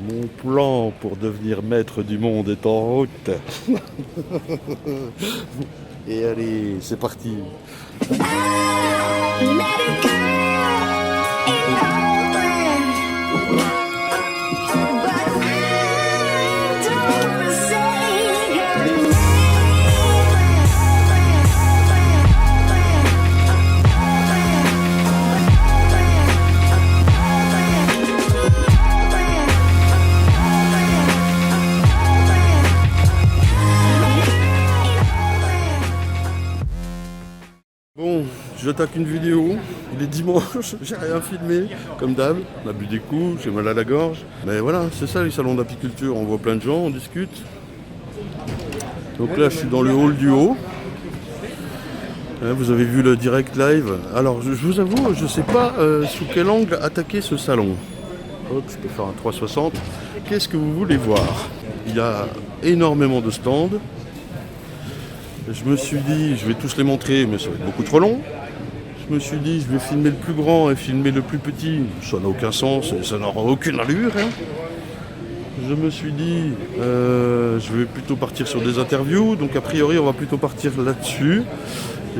Mon plan pour devenir maître du monde est en route. Et allez, c'est parti. Bon, j'attaque une vidéo, il est dimanche, j'ai rien filmé, comme d'hab, on a bu des coups, j'ai mal à la gorge. Mais voilà, c'est ça les salons d'apiculture, on voit plein de gens, on discute. Donc là je suis dans le hall du haut. Vous avez vu le direct live. Alors je vous avoue, je ne sais pas sous quel angle attaquer ce salon. Hop, je peux faire un 360. Qu'est-ce que vous voulez voir? Il y a énormément de stands. Je me suis dit, je vais tous les montrer, mais ça va être beaucoup trop long. Je me suis dit, je vais filmer le plus grand et filmer le plus petit. Ça n'a aucun sens et ça n'aura aucune allure. Je me suis dit, je vais plutôt partir sur des interviews. Donc a priori, on va plutôt partir là-dessus.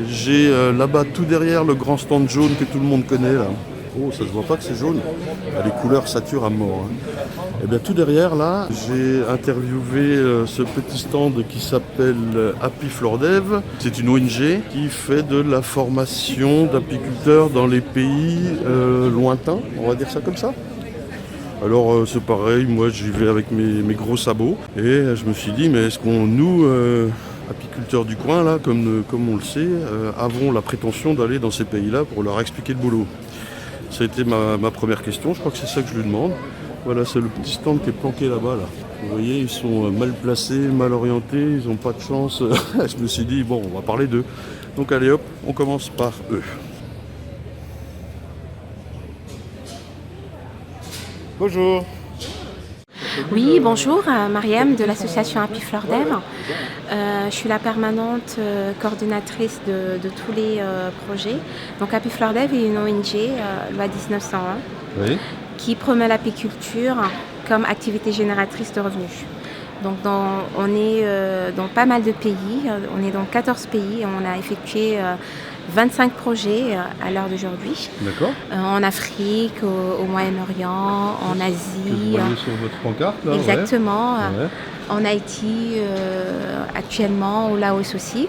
J'ai là-bas, tout derrière, le grand stand jaune que tout le monde connaît. Là. Oh, ça se voit pas que c'est jaune. Les couleurs saturent à mort. Et bien tout derrière là, j'ai interviewé ce petit stand qui s'appelle Happy Floor Dev. C'est une ONG qui fait de la formation d'apiculteurs dans les pays lointains, on va dire ça comme ça. Alors c'est pareil, moi j'y vais avec mes gros sabots et je me suis dit mais est-ce qu'on nous apiculteurs du coin là, comme on le sait, avons la prétention d'aller dans ces pays-là pour leur expliquer le boulot. Ça a été ma première question, je crois que c'est ça que je lui demande. Voilà, c'est le petit stand qui est planqué là-bas. Là. Vous voyez, ils sont mal placés, mal orientés, ils n'ont pas de chance. Je me suis dit, bon, on va parler d'eux. Donc allez hop, on commence par eux. Bonjour. Oui, bonjour, Mariam de l'association Happy Floor Dev. Je suis la permanente coordonnatrice de tous les projets. Donc Happy Floor Dev est une ONG, loi 1901, oui, qui promeut l'apiculture comme activité génératrice de revenus. Donc on est dans pas mal de pays, on est dans 14 pays et on a effectué 25 projets à l'heure d'aujourd'hui. D'accord. En Afrique, au Moyen-Orient, en Asie. Vous voyez sur votre pancarte là. Exactement. Ouais. En Haïti actuellement, au Laos aussi.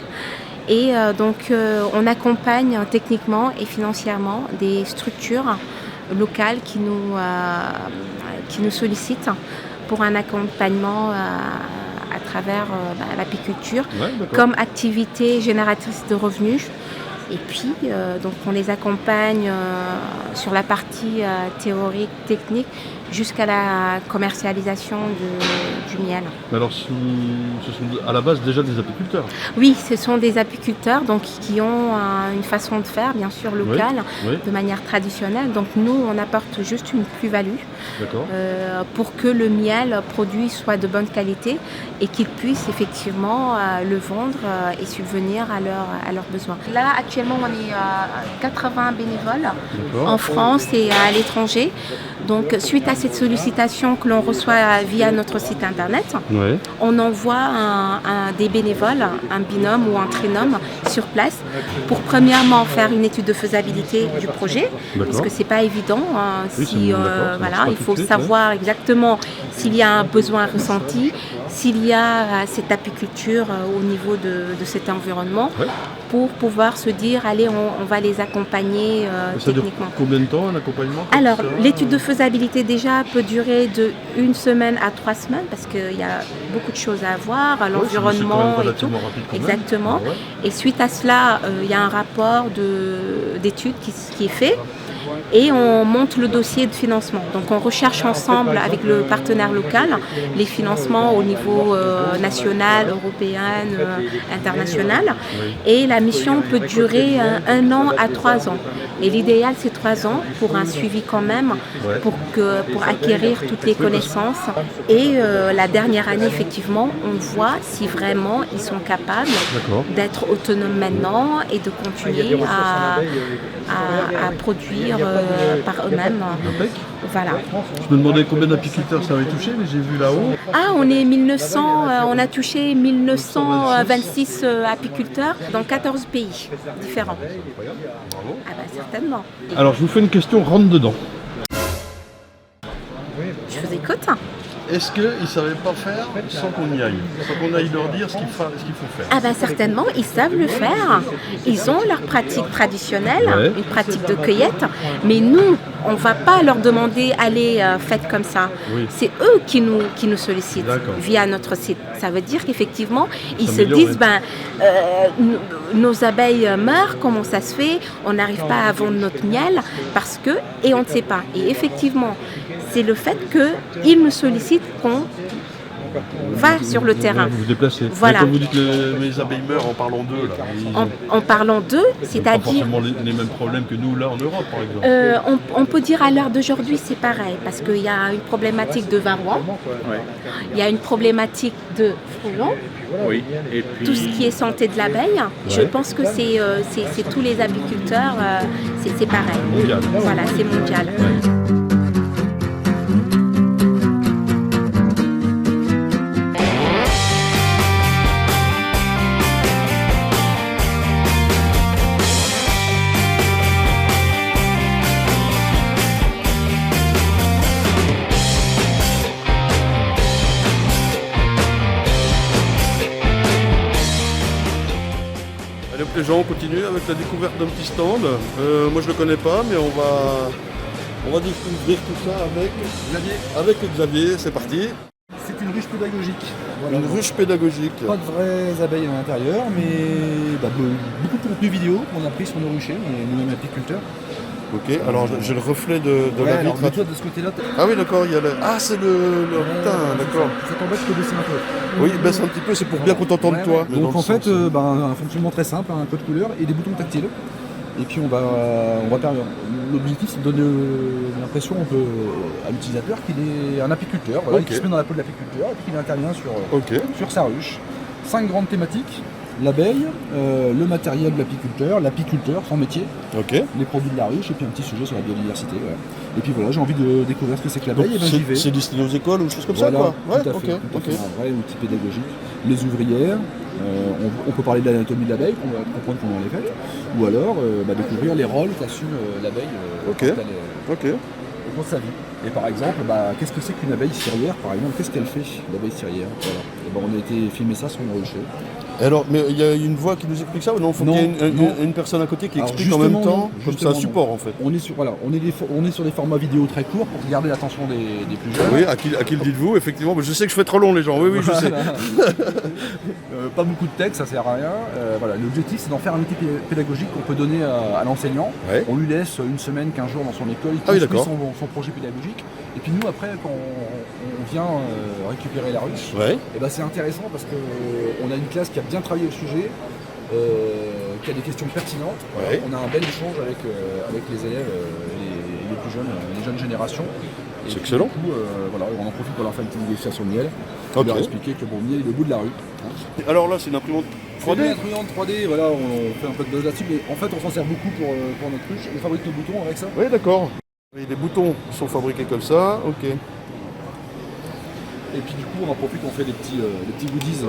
Et donc on accompagne techniquement et financièrement des structures locales qui nous sollicitent pour un accompagnement à travers l'apiculture comme activité génératrice de revenus. Et puis, donc on les accompagne sur la partie théorique, technique, jusqu'à la commercialisation du miel. Alors, ce sont à la base déjà des apiculteurs? Oui, ce sont des apiculteurs donc, qui ont une façon de faire, bien sûr, locale, de manière traditionnelle. Donc nous, on apporte juste une plus-value pour que le miel produit soit de bonne qualité et qu'ils puissent effectivement le vendre et subvenir à leurs besoins. Là, actuellement, on est 80 bénévoles en France et à l'étranger. Donc, suite à cette sollicitation que l'on reçoit via notre site internet, on envoie des bénévoles, un binôme ou un trinôme sur place pour premièrement faire une étude de faisabilité du projet, parce que c'est pas évident. Il faut savoir exactement s'il y a un besoin ressenti, s'il y a cette apiculture au niveau de cet environnement, pour pouvoir se dire, allez, on va les accompagner techniquement. Combien de temps un accompagnement? Alors, l'étude de faisabilité déjà peut durer de 1 semaine à 3 semaines parce qu'il y a beaucoup de choses à voir, l'environnement et tout. Exactement. Et suite à cela, il y a un rapport d'étude qui est fait. Et on monte le dossier de financement. Donc on recherche ensemble avec le partenaire local les financements au niveau national, européen, international. Et la mission peut durer 1 an à 3 ans. Et l'idéal c'est 3 ans pour un suivi quand même, pour acquérir toutes les connaissances. Et la dernière année, effectivement, on voit si vraiment ils sont capables d'être autonomes maintenant et de continuer à produire par eux-mêmes. Voilà. Je me demandais combien d'apiculteurs ça avait touché, mais j'ai vu là-haut. Ah, on a touché 1926 apiculteurs dans 14 pays différents. Ah bah certainement. Alors je vous fais une question, rentre dedans. Je vous écoute. Est-ce qu'ils ne savaient pas faire sans qu'on y aille? Sans qu'on aille leur dire ce qu'il faut faire? Ah ben certainement, ils savent le faire. Ils ont leur pratique traditionnelle, une pratique de cueillette. Mais nous, on ne va pas leur demander « allez, faites comme ça ». C'est eux qui nous sollicitent via notre site. Ça veut dire qu'effectivement, ils se disent nos abeilles meurent, comment ça se fait? On n'arrive pas à vendre notre miel parce que… Et on ne sait pas. Et effectivement, c'est le fait qu'ils nous sollicitent qu'on va sur le terrain. Vous vous déplacez. Voilà. Quand vous dites que mes abeilles meurent en parlant d'eux, en parlant d'eux, c'est-à-dire… Pas forcément les mêmes problèmes que nous là en Europe, par exemple. On peut dire à l'heure d'aujourd'hui, c'est pareil, parce qu'il y a une problématique de varroa, il y a une problématique de frelons, et puis… tout ce qui est santé de l'abeille. Je pense que c'est tous les apiculteurs, c'est pareil. Mondial. Voilà, c'est mondial. Allez hop les gens, on continue avec la découverte d'un petit stand. Moi je le connais pas, mais on va découvrir tout ça avec Xavier, c'est parti. C'est une ruche pédagogique. Voilà. Une ruche pédagogique. Pas de vraies abeilles à l'intérieur, mais beaucoup de contenu vidéo qu'on a pris sur nos ruchers, on est nous-mêmes apiculteurs. Ok, alors j'ai le reflet de la vitre. Alors, toi de ce côté-là. Ah oui d'accord, il y a le… Ah c'est putain, d'accord. Ça t'embête que baisser un peu. Oui, baisse un petit peu, c'est pour bien qu'on t'entende toi. Donc en fait, un fonctionnement très simple, un code couleur et des boutons tactiles. Et puis on va permettre. L'objectif c'est de donner l'impression à l'utilisateur qu'il est un apiculteur, qui se met dans la peau de l'apiculteur et puis il intervient sur sa ruche. 5 grandes thématiques. L'abeille, le matériel de l'apiculteur, son métier, les produits de la ruche et puis un petit sujet sur la biodiversité. Et puis voilà, j'ai envie de découvrir ce que c'est que l'abeille. Donc, c'est destiné aux écoles ou des choses comme ça quoi. Tout à fait. Un vrai outil pédagogique. Les ouvrières, on peut parler de l'anatomie de l'abeille, on va comprendre comment elle est faite, ou alors découvrir les rôles qu'assume l'abeille au cours de sa vie. Et par exemple, qu'est-ce que c'est qu'une abeille cirière, par exemple, qu'est-ce qu'elle fait, l'abeille cirière? On a été filmer ça sur nos ruchers. Alors, mais il y a une voix qui nous explique ça ou non? Faut qu'il y ait une personne à côté qui explique en même temps, comme c'est un support en fait. On est sur des formats vidéo très courts pour garder l'attention des plus jeunes. Oui, à qui le dites-vous? Effectivement, je sais que je fais trop long les gens, oui, je sais. Pas beaucoup de texte, ça sert à rien. L'objectif c'est d'en faire un outil pédagogique qu'on peut donner à l'enseignant. On lui laisse une semaine, 15 jours dans son école, il construit son projet pédagogique. Et puis nous après, quand on vient récupérer la ruche, c'est intéressant parce qu'on a une classe qui a bien travaillé le sujet, qui a des questions pertinentes. On a un bel échange avec les élèves, les plus jeunes, les jeunes générations. C'est excellent. Du coup, on en profite pour leur faire une petite dégustation de miel, pour leur expliquer que le miel est au bout de la rue. Alors là, c'est une imprimante 3D. C'est une imprimante 3D, on fait un peu de buzz là-dessus, mais en fait, on s'en sert beaucoup pour notre ruche. On fabrique nos boutons avec ça. Oui, d'accord. Les boutons sont fabriqués comme ça, ok. Et puis du coup on en profite, on fait des petits goodies.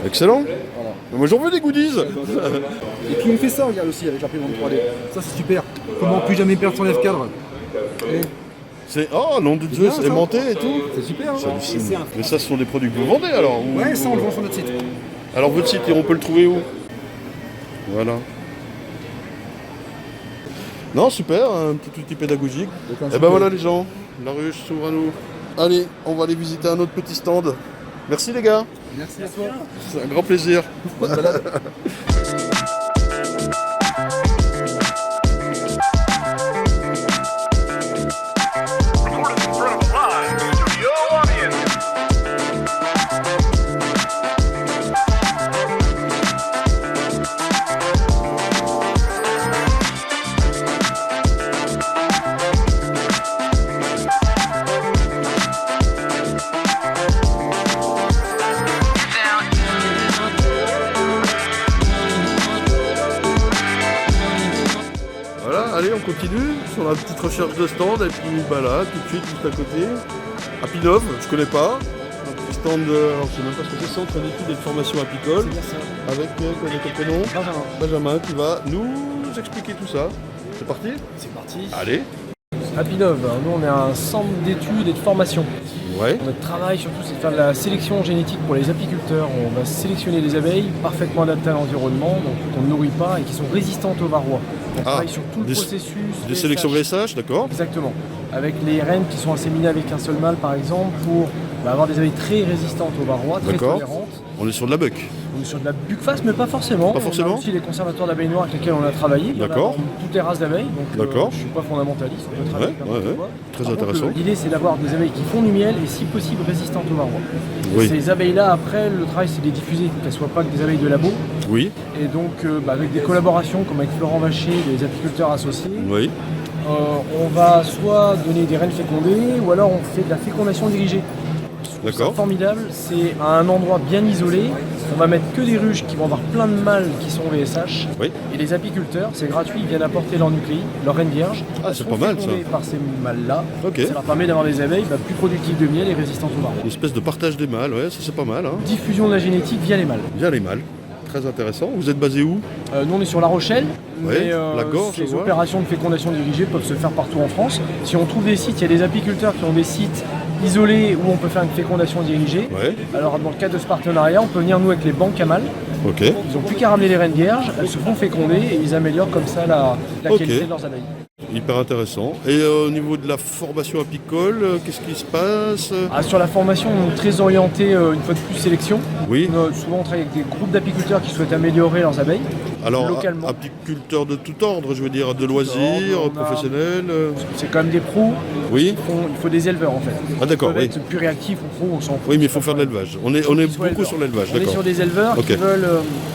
Excellent. Voilà. Moi j'en veux des goodies. Et puis on fait ça, regarde aussi avec l'imprimante 3D. Ça c'est super. Comment plus jamais perdre son lève-cadre. Oh nom de Dieu, c'est aimanté et tout. C'est super. Mais ça ce sont des produits que vous vendez alors Ouais, ça on le vend sur notre site. Alors votre site, on peut le trouver où? Voilà. Non, super, un petit outil pédagogique. Et ben voilà les gens, la ruche s'ouvre à nous. Allez, on va aller visiter un autre petit stand. Merci les gars. Merci à toi. C'est un grand plaisir. Bonne balade. on continue sur la petite recherche de stand, et puis là, tout de suite, juste à côté, à Pinov, je connais pas. Un petit stand, alors je sais même pas ce que c'est, centre d'études et de formation apicole. C'est bien ça. Avec quel prénom? Benjamin qui va nous expliquer tout ça. C'est parti? C'est parti. Allez. À Pinov, nous on est un centre d'études et de formation. Ouais. Notre travail surtout c'est de faire de la sélection génétique pour les apiculteurs. On va sélectionner des abeilles parfaitement adaptées à l'environnement, donc qu'on ne nourrit pas et qui sont résistantes au varroa. On travaille sur tout le processus. Des sélections VSH, d'accord? Exactement. Avec les reines qui sont inséminées avec un seul mâle par exemple pour avoir des abeilles très résistantes au varroa, très tolérantes. On est sur de la buck. On est sur de la buckfast, mais pas forcément. Pas forcément. On a aussi les conservateurs d'abeilles noires avec lesquels on a travaillé. D'accord. Toutes les races d'abeilles. Donc d'accord. Je ne suis pas fondamentaliste. On peut travailler avec n'importe quoi. Très Par intéressant. contre, l'idée c'est d'avoir des abeilles qui font du miel et si possible résistantes au varroa. Oui. Ces abeilles-là, après, le travail c'est de les diffuser, qu'elles ne soient pas que des abeilles de labo. Oui. Et donc avec des collaborations comme avec Florent Vacher, des apiculteurs associés. Oui. On va soit donner des reines fécondées ou alors on fait de la fécondation dirigée. D'accord. C'est formidable, c'est à un endroit bien isolé. On va mettre que des ruches qui vont avoir plein de mâles qui sont VSH. Oui. Et les apiculteurs, c'est gratuit, ils viennent apporter leur nucléi, leur reine vierge. Ah, c'est pas mal ça. Par ces mâles-là. Ok. Ça leur permet d'avoir des abeilles plus productives de miel et résistantes au varroa. Une espèce de partage des mâles, ouais, ça c'est pas mal. Hein. Diffusion de la génétique via les mâles. Via les mâles. Très intéressant. Vous êtes basé où? Nous on est sur La Rochelle, ouais, mais la Gorge, ces opérations de fécondation dirigée peuvent se faire partout en France. Si on trouve des sites, il y a des apiculteurs qui ont des sites isolés où on peut faire une fécondation dirigée. Ouais. Alors dans le cadre de ce partenariat, on peut venir nous avec les banques à mâles. Ok. Ils n'ont plus qu'à ramener les reines vierges, elles se font féconder et ils améliorent comme ça la qualité de leurs abeilles. Hyper intéressant. Et au niveau de la formation apicole, qu'est-ce qui se passe? Sur la formation, on est très orienté une fois de plus sélection. Oui. Souvent on travaille avec des groupes d'apiculteurs qui souhaitent améliorer leurs abeilles. Alors, localement. apiculteurs de tout ordre, je veux dire, de loisirs, professionnels. C'est quand même des pros. Oui. Il faut des éleveurs en fait. Ah d'accord, oui. Ils peuvent être plus réactifs ou pros, on s'en fout. Oui, mais il faut faire de l'élevage. On est beaucoup sur l'élevage, On est d'accord. sur des éleveurs qui veulent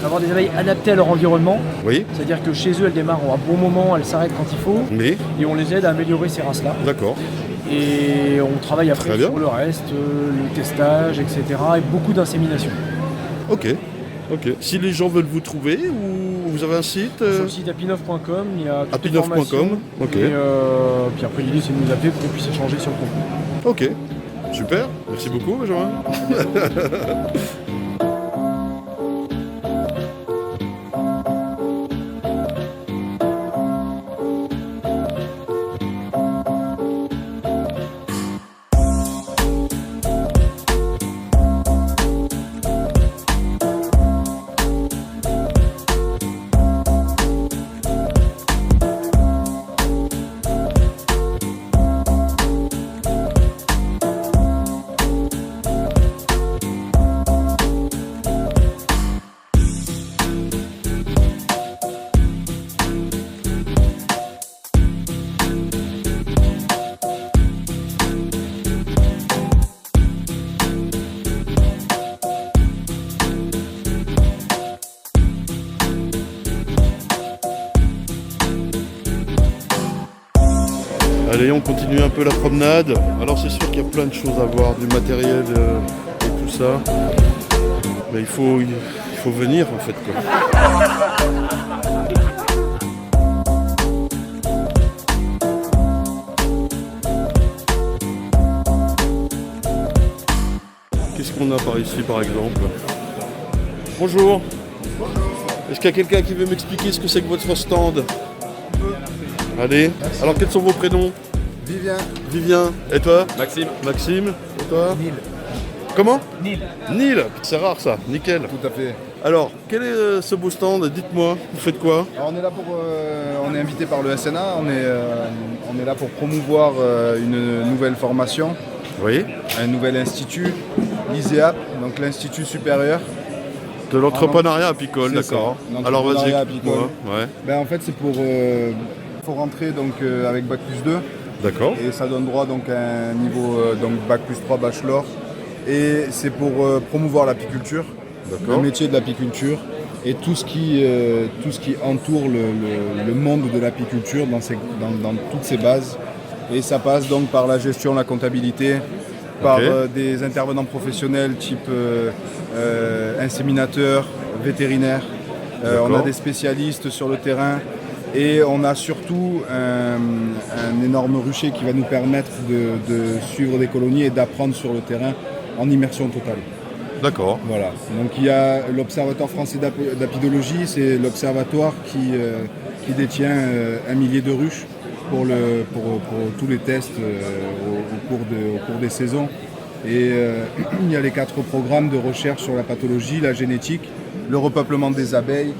avoir des abeilles adaptées à leur environnement. Oui. C'est-à-dire que chez eux, elles démarrent à bon moment, elles s'arrêtent quand il faut. Oui. Et on les aide à améliorer ces races-là. D'accord. Et on travaille après sur le reste, le testage, etc. Et beaucoup d'insémination. Ok. Ok. Si les gens veulent vous trouver, ou vous avez un site Sur le site apinov.com, il y a toutes les apinov.com. formations. Ok. Et puis après, l'idée, c'est de nous appeler pour qu'on puisse échanger sur le contenu. Ok. Super. Merci beaucoup, Benjamin. Allez, on continue un peu la promenade. Alors c'est sûr qu'il y a plein de choses à voir, du matériel et tout ça. Mais il faut venir en fait, quoi. Qu'est-ce qu'on a par ici par exemple? Bonjour. Est-ce qu'il y a quelqu'un qui veut m'expliquer ce que c'est que votre stand? Allez, alors quels sont vos prénoms? Vivien. Vivien. Et toi? Maxime. Maxime. Et toi? Neil. Comment? Neil. Neil. C'est rare ça, nickel. Tout à fait. Alors, quel est ce beau stand? Dites-moi, vous faites quoi? Alors, on est là pour, on est invité par le SNA, on est là pour promouvoir une nouvelle formation, Oui. un nouvel institut, l'ISEAP, donc l'Institut supérieur. De l'entrepreneuriat apicole, d'accord. Alors vas-y, apicole. Ouais. Ben, en fait, c'est pour faut rentrer donc avec Bac+2. D'accord. Et ça donne droit donc à un niveau donc Bac+3 bachelor. Et c'est pour promouvoir l'apiculture, le métier de l'apiculture et tout ce qui entoure le monde de l'apiculture dans toutes ses bases. Et ça passe donc par la gestion, la comptabilité, par des intervenants professionnels type inséminateurs, vétérinaires. On a des spécialistes sur le terrain. Et on a surtout un énorme rucher qui va nous permettre de suivre des colonies et d'apprendre sur le terrain en immersion totale. D'accord. Voilà. Donc il y a l'Observatoire français d'apidologie, c'est l'observatoire qui détient 1 millier de ruches pour tous les tests au cours des saisons. Et il y a les 4 programmes de recherche sur la pathologie, la génétique, le repeuplement des abeilles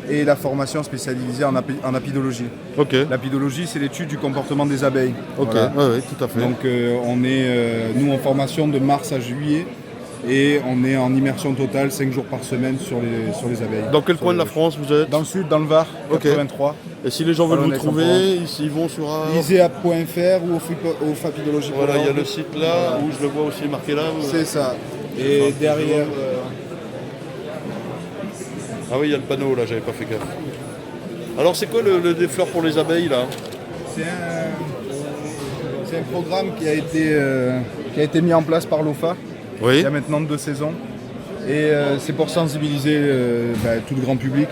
et la formation spécialisée en apidologie. Okay. L'apidologie, c'est l'étude du comportement des abeilles. Ok, voilà. Oui, tout à fait. Donc on est, nous, en formation de mars à juillet et on est en immersion totale 5 jours par semaine sur les abeilles. Dans quel coin de la France vous êtes? Dans le sud, dans le Var, 83. Et si les gens veulent vous trouver, ils vont sur isea.fr ou au Fapidologie. Voilà, il y a le site là où je le vois aussi marqué là. C'est ça. Et derrière... Ah oui, il y a le panneau là, j'avais pas fait gaffe. Alors c'est quoi le défleur pour les abeilles là? C'est un programme qui a été mis en place par l'OFA il y a maintenant 2 saisons. Et c'est pour sensibiliser tout le grand public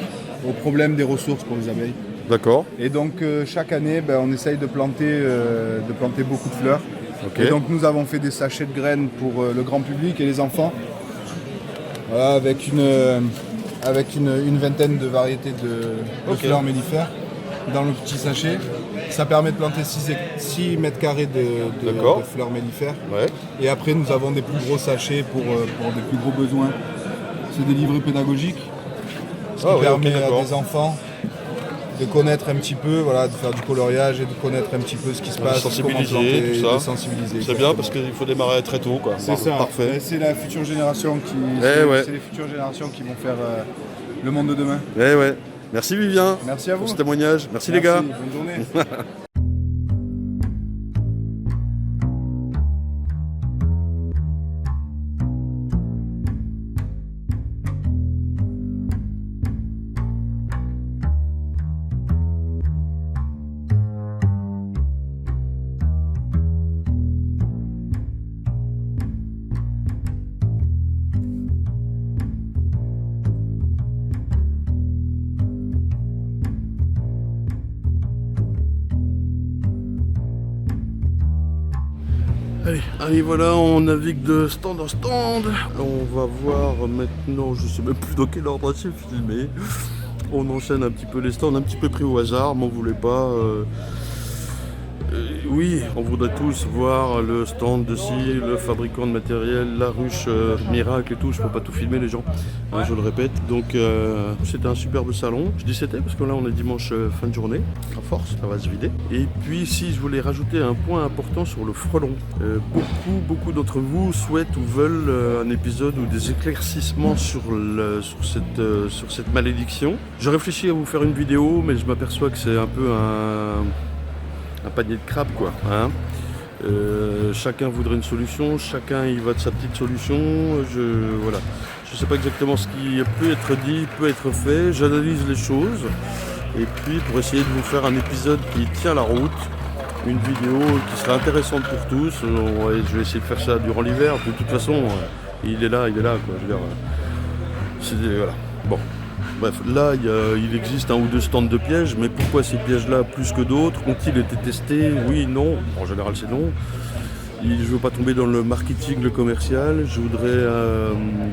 au problème des ressources pour les abeilles. D'accord. Et donc chaque année, on essaye de planter beaucoup de fleurs. Okay. Et donc nous avons fait des sachets de graines pour le grand public et les enfants. Voilà, avec une vingtaine de variétés de fleurs mellifères dans le petit sachet. Ça permet de planter 6 mètres carrés de fleurs mellifères. Ouais. Et après, nous avons des plus gros sachets pour des plus gros besoins. C'est des livrets pédagogiques, ce qui permet à des enfants de connaître un petit peu, voilà, de faire du coloriage et de connaître un petit peu ce qui se passe, comment planter, tout ça. De sensibiliser. C'est bien parce qu'il faut démarrer très tôt, quoi. C'est ça. Parfait. Et c'est la future génération c'est les futures générations qui vont faire le monde de demain. Ouais. Merci Vivien. Merci à vous. Pour ce témoignage. Merci les gars. Bonne journée. Allez, voilà, on navigue de stand en stand. On va voir maintenant, je sais même plus dans quel ordre c'est filmé. On enchaîne un petit peu les stands, un petit peu pris au hasard, m'en voulez pas. Oui, on voudrait tous voir le stand de scie, le fabricant de matériel, la ruche miracle et tout. Je peux pas tout filmer les gens, hein, je le répète. Donc c'était un superbe salon. Je dis c'était parce que là on est dimanche fin de journée. À force, ça va se vider. Et puis si je voulais rajouter un point important sur le frelon. Beaucoup d'entre vous souhaitent ou veulent un épisode ou des éclaircissements sur cette malédiction. Je réfléchis à vous faire une vidéo, mais je m'aperçois que c'est un peu un panier de crabes, quoi. Hein. Chacun voudrait une solution, chacun y va de sa petite solution. Voilà. Je ne sais pas exactement ce qui peut être dit, peut être fait. J'analyse les choses. Et puis pour essayer de vous faire un épisode qui tient la route, une vidéo qui sera intéressante pour tous. Je vais essayer de faire ça durant l'hiver. De toute façon, il est là, quoi. Je veux dire, voilà. Bon. Bref, là, il existe 1 ou 2 stands de pièges, mais pourquoi ces pièges-là plus que d'autres? Ont-ils été testés? Oui, non. En général, c'est non. Je ne veux pas tomber dans le marketing, le commercial. Je voudrais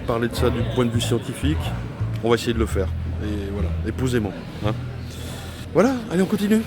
parler de ça du point de vue scientifique. On va essayer de le faire. Et voilà, et posément. Hein. Voilà, allez, on continue.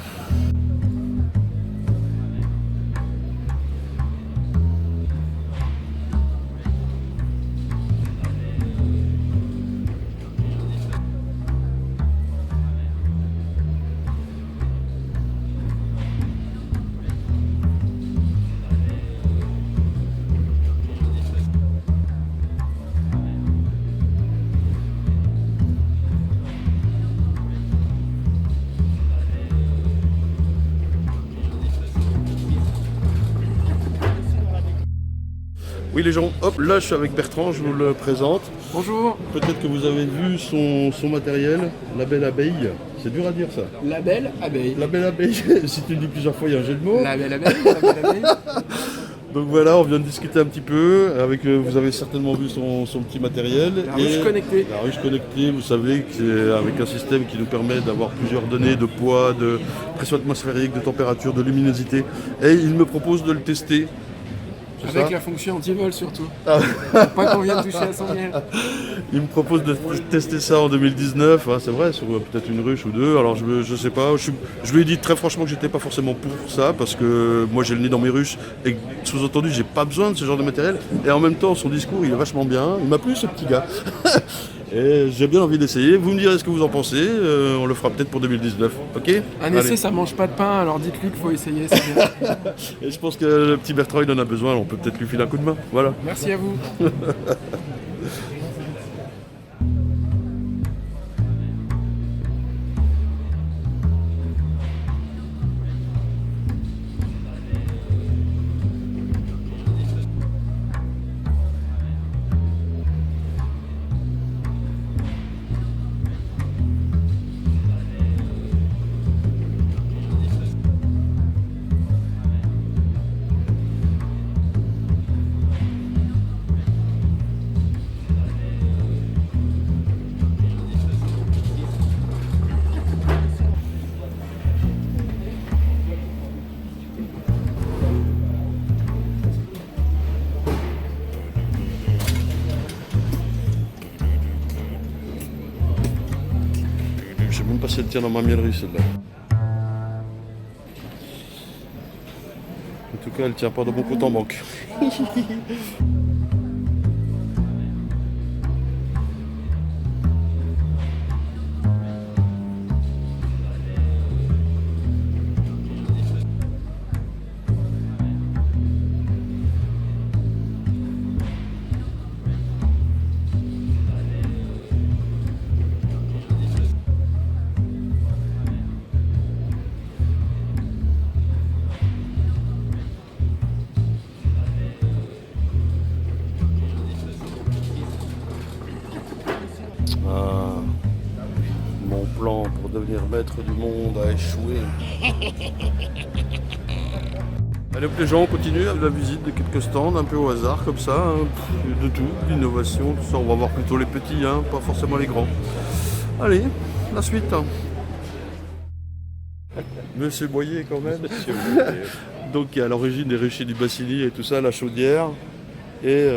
Oui les gens, hop, là je suis avec Bertrand, je vous le présente. Bonjour. Peut-être que vous avez vu son matériel, la belle abeille. C'est dur à dire ça. La belle abeille. La belle abeille, si tu le dis plusieurs fois, il y a un jeu de mots. La belle abeille, la belle abeille. Donc voilà, on vient de discuter un petit peu. Vous avez certainement vu son petit matériel. La ruche connectée. La ruche connectée, vous savez, que c'est avec un système qui nous permet d'avoir plusieurs données de poids, de pression atmosphérique, de température, de luminosité. Et il me propose de le tester. Avec la fonction anti-vol surtout. Pour pas qu'on vienne toucher à son miel. Il me propose de tester ça en 2019, c'est vrai, sur peut-être une ruche ou deux. Alors je sais pas, je lui ai dit très franchement que j'étais pas forcément pour ça, parce que moi j'ai le nez dans mes ruches et sous-entendu j'ai pas besoin de ce genre de matériel. Et en même temps son discours il est vachement bien, il m'a plu ce petit gars. Et j'ai bien envie d'essayer. Vous me direz ce que vous en pensez, on le fera peut-être pour 2019, ok ? Un essai ça mange pas de pain, alors dites-lui qu'il faut essayer, c'est bien. Et je pense que le petit Bertrand il en a besoin, on peut peut-être lui filer un coup de main, voilà. Merci à vous. Je sais même pas si elle tient dans ma mielerie celle-là. En tout cas, elle tient pas dans mon compte en banque. Ah, mon plan pour devenir maître du monde a échoué. Allez hop les gens, on continue avec la visite de quelques stands un peu au hasard comme ça, de tout, l'innovation, tout ça. On va voir plutôt les petits, pas forcément les grands. Allez, la suite. Monsieur Boyer quand même. Monsieur Boyer. Donc à l'origine des ruchers du Bassili et tout ça, la chaudière et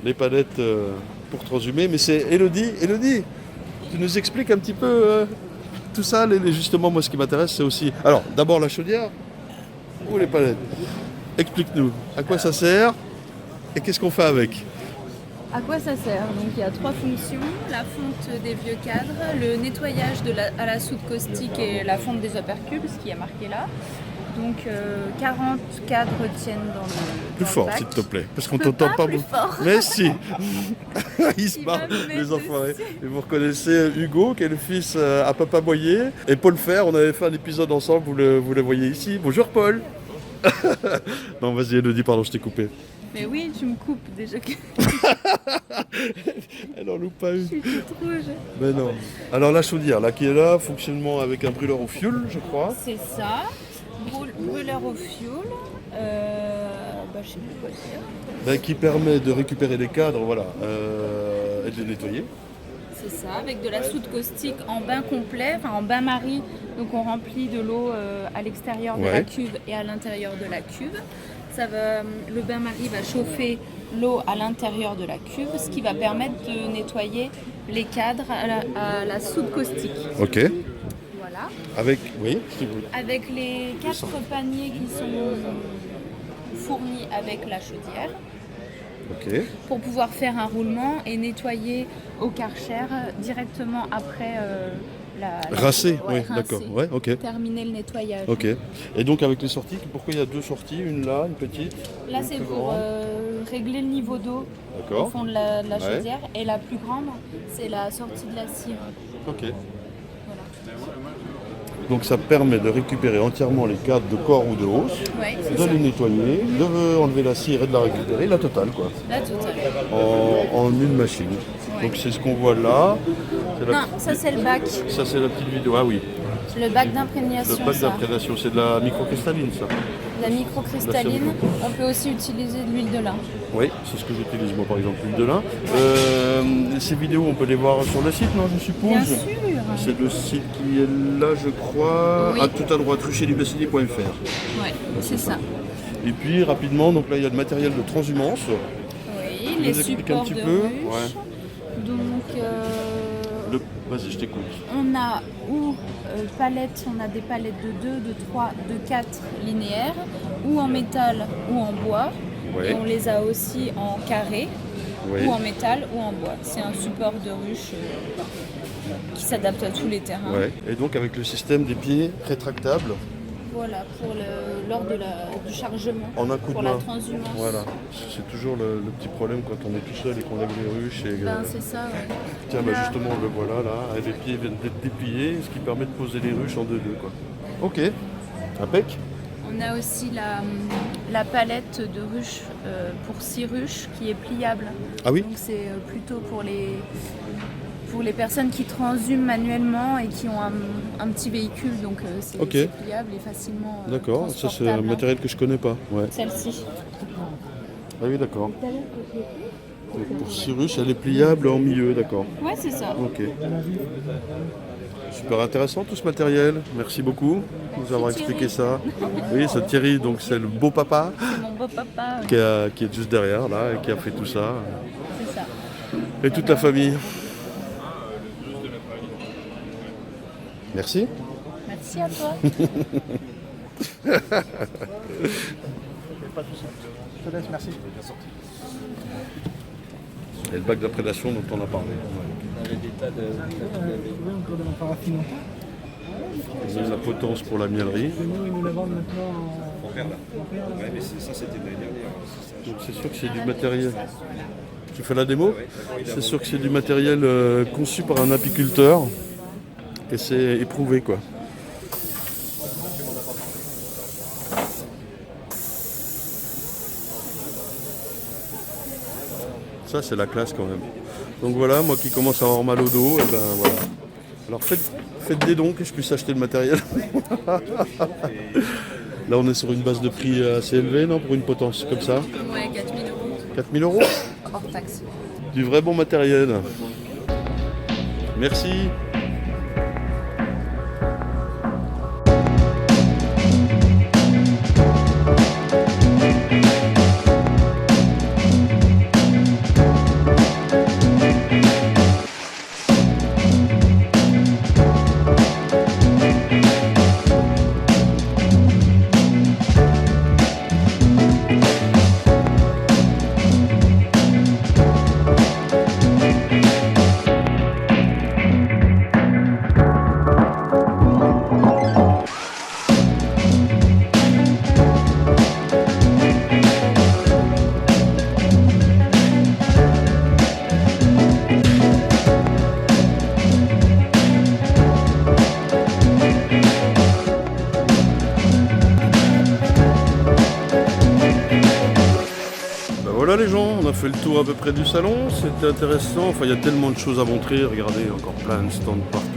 les palettes pour transhumer. Mais c'est Elodie, tu nous expliques un petit peu tout ça, justement moi ce qui m'intéresse c'est aussi... Alors d'abord la chaudière ou les palettes? Explique-nous, à quoi ça sert et qu'est-ce qu'on fait avec? À quoi ça sert? Donc il y a 3 fonctions, la fonte des vieux cadres, le nettoyage à la soude caustique et la fonte des uppercubes, ce qui est marqué là. Donc 40 cadres tiennent dans le plus fort bac. S'il te plaît, parce qu'on t'entend pas beaucoup. Mais si. Ils se marrent, les enfoirés. Et vous reconnaissez Hugo, qui est le fils à Papa Boyer, et Paul Fer, on avait fait un épisode ensemble, vous le voyez ici. Bonjour Paul. Non vas-y Elodie, pardon, je t'ai coupé. Mais oui, tu me coupes déjà que... Elle en loupe pas une. Je suis toute rouge. Mais non. Alors la chaudière, là qui est là, fonctionnement avec un brûleur au fioul, je crois. C'est ça. Brûleur au fioul. Je sais plus quoi dire. Qui permet de récupérer les cadres, voilà, et de les nettoyer. C'est ça, avec de la soude caustique en bain complet, enfin en bain-marie. Donc on remplit de l'eau à l'extérieur de la cuve et à l'intérieur de la cuve. Le bain-marie va chauffer l'eau à l'intérieur de la cuve, ce qui va permettre de nettoyer les cadres à la soude caustique. Ok. Voilà. Avec les 4 paniers qui sont fournis avec la chaudière. Ok. Pour pouvoir faire un roulement et nettoyer au Karcher directement après rincer, oui, d'accord. Ouais, ok. Terminer le nettoyage. Ok. Et donc avec les sorties, pourquoi il y a 2 sorties, une là, une petite? Là c'est pour régler le niveau d'eau au fond de la chaudière, et la plus grande c'est la sortie de la cire. Ok. Voilà. Donc ça permet de récupérer entièrement les cadres de corps ou de hausse, de les nettoyer, de enlever la cire et de la récupérer, la totale quoi. La totale. En une machine. Ouais. Donc c'est ce qu'on voit là. Non, ça c'est le bac. Ça c'est la petite vidéo, ah oui. Le bac d'imprégnation. Le bac d'imprégnation, c'est de la microcristalline ça. La microcristalline, on peut aussi utiliser de l'huile de lin. Oui, c'est ce que j'utilise moi par exemple, l'huile de lin. Ces vidéos, on peut les voir sur le site, non, je suppose? Bien sûr. C'est le site qui est là, je crois, Oui. tout à droite, ruchelibacini.fr. Oui, c'est ça. Et puis rapidement, donc là il y a le matériel de transhumance. Oui, Tu les nous expliques supports un petit de peu? ruche. Ouais. Donc, Vas-y, je t'écoute. on a palettes, on a des palettes de 2, de 3, de 4 linéaires, ou en métal ou en bois. Ouais. Et on les a aussi en carré, Ouais. ou en métal ou en bois. C'est un support de ruche qui s'adapte à tous les terrains. Ouais. Et donc avec le système des pieds rétractables. Voilà, lors du chargement, En un coup pour de la main. transhumance. Voilà, c'est toujours le petit problème quand on est tout seul et qu'on lève les ruches. Et, C'est ça, ouais. tiens, bah, justement, le voilà là, et les pieds viennent d'être dépliés, ce qui permet de poser les ruches en 2-2 quoi. Ok, impec. On a aussi la palette de ruches pour 6 ruches qui est pliable. Ah oui. Donc c'est plutôt pour les personnes qui transhument manuellement et qui ont un petit véhicule, donc c'est pliable et facilement D'accord, ça c'est un transportable. matériel que je connais pas. Ouais. Celle-ci. Ah oui, d'accord. Pour 6 ruches, elle est pliable en milieu, d'accord. Ouais, c'est ça. Ok. Super intéressant tout ce matériel. Merci beaucoup de nous avoir expliqué ça. Oui, c'est Thierry, donc c'est le beau papa C'est mon beau papa. qui est juste derrière là et qui a fait tout ça. C'est ça. Et toute la famille. Merci. Merci à toi. Je te laisse, merci. Et le bac d'imprégnation dont on a parlé. Et la potence pour la miellerie. Donc c'est sûr que c'est du matériel. Tu fais la démo? C'est sûr que c'est du matériel conçu par un apiculteur. Et c'est éprouvé quoi. Ça c'est la classe quand même. Donc voilà, moi qui commence à avoir mal au dos, et ben voilà. Alors faites des dons que je puisse acheter le matériel. Là on est sur une base de prix assez élevée, non, pour une potence comme ça? Ouais, 4 000 euros. 4 000 euros? Hors taxe. Du vrai bon matériel. Merci. Voilà les gens, on a fait le tour à peu près du salon, c'était intéressant, enfin il y a tellement de choses à montrer, regardez, encore plein de stands partout.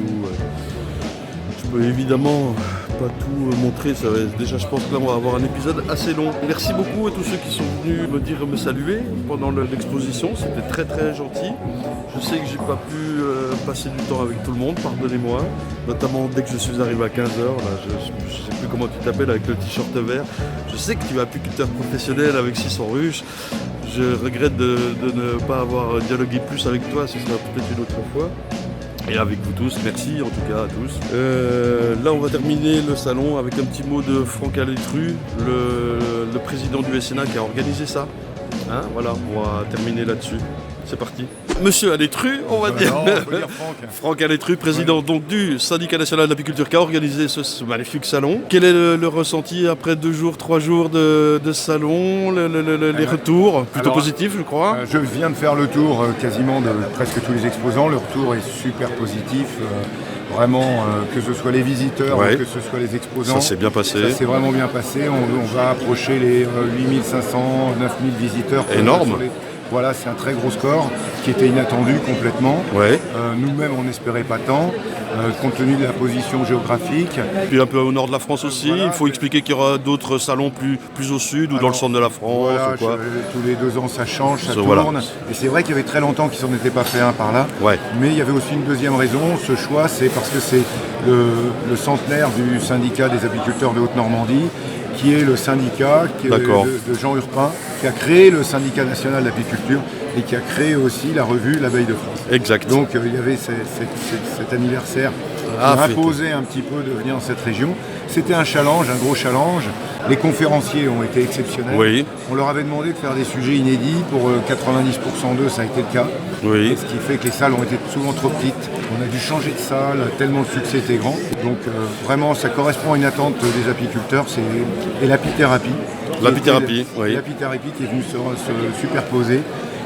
Je peux évidemment pas tout montrer, ça va être, déjà je pense que là on va avoir un épisode assez long. Merci beaucoup à tous ceux qui sont venus me saluer pendant l'exposition, c'était très très gentil. Je sais que j'ai pas pu passer du temps avec tout le monde, pardonnez-moi, notamment dès que je suis arrivé à 15h, là, je sais plus comment tu t'appelles avec le t-shirt vert. Je sais que tu es apiculteur professionnel avec 600 ruches. Je regrette de ne pas avoir dialogué plus avec toi, ce sera peut-être une autre fois. Et avec vous tous, merci en tout cas à tous. Là on va terminer le salon avec un petit mot de Franck Alétru, le président du SNA qui a organisé ça. Hein, voilà, on va terminer là-dessus. C'est parti. Monsieur Alétru, on va dire. Non, faut dire Franck. Franck Alétru, président donc du Syndicat national de l'apiculture qui a organisé ce magnifique salon. Quel est le ressenti après 2 jours, 3 jours de salon, les retours? Plutôt positifs, je crois. Je viens de faire le tour quasiment de presque tous les exposants. Le retour est super positif. Vraiment, que ce soit les visiteurs, Ouais. ou que ce soit les exposants. Ça s'est bien passé. Ça s'est vraiment bien passé. On va approcher les 8500, 9000 visiteurs. Énorme. voilà, c'est un très gros score qui était inattendu complètement. Ouais. Nous-mêmes, on n'espérait pas tant, compte tenu de la position géographique. Puis un peu au nord de la France aussi, voilà, il faut expliquer qu'il y aura d'autres salons plus au sud ou dans le centre de la France. Voilà, ou quoi. Tous les 2 ans, ça change, ça tourne. Voilà. Et c'est vrai qu'il y avait très longtemps qu'ils n'en étaient pas fait un par là. Ouais. Mais il y avait aussi une deuxième raison. Ce choix, c'est parce que c'est le centenaire du syndicat des apiculteurs de Haute-Normandie, qui est le syndicat de Jean Urpin, qui a créé le syndicat national d'apiculture et qui a créé aussi la revue L'Abeille de France. Exact. Donc il y avait cet anniversaire qui a imposé un petit peu de venir dans cette région. C'était un challenge, un gros challenge. Les conférenciers ont été exceptionnels. Oui. On leur avait demandé de faire des sujets inédits. Pour 90% d'eux, ça a été le cas. Oui. Ce qui fait que les salles ont été souvent trop petites. On a dû changer de salle, tellement le succès était grand. Donc vraiment, ça correspond à une attente des apiculteurs. Et l'apithérapie. L'apithérapie, oui. L'apithérapie qui est venue se superposer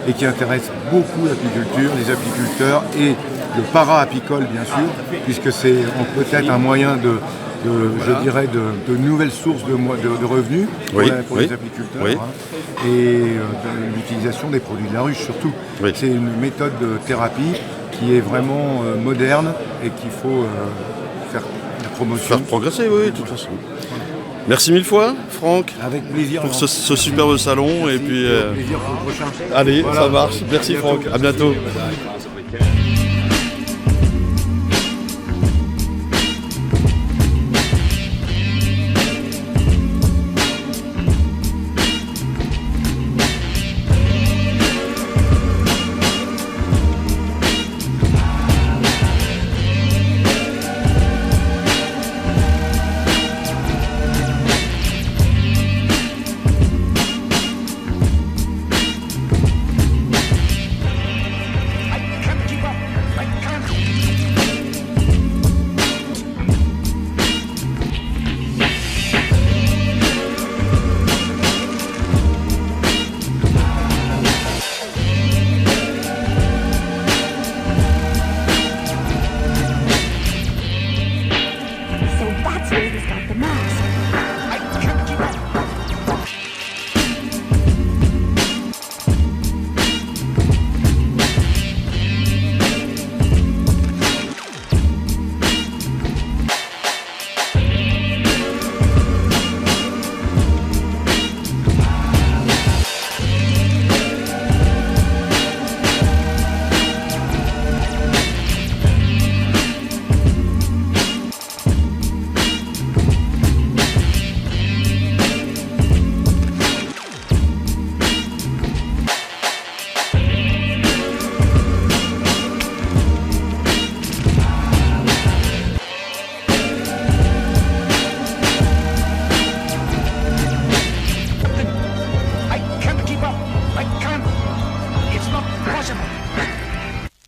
et qui intéresse beaucoup l'apiculture, les apiculteurs et le para-apicole, bien sûr, puisque c'est peut-être un moyen je dirais, de nouvelles sources de revenus pour les apiculteurs, et de l'utilisation des produits de la ruche surtout. Oui. C'est une méthode de thérapie qui est vraiment moderne et qu'il faut faire la promotion. Faire progresser, oui, de toute façon. Merci mille fois, Franck. Avec plaisir. Pour ce superbe salon. Merci, et puis. plaisir pour le prochain. Allez, voilà, ça marche. Merci, Franck. À bientôt.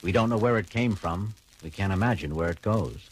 We don't know where it came from. We can't imagine where it goes.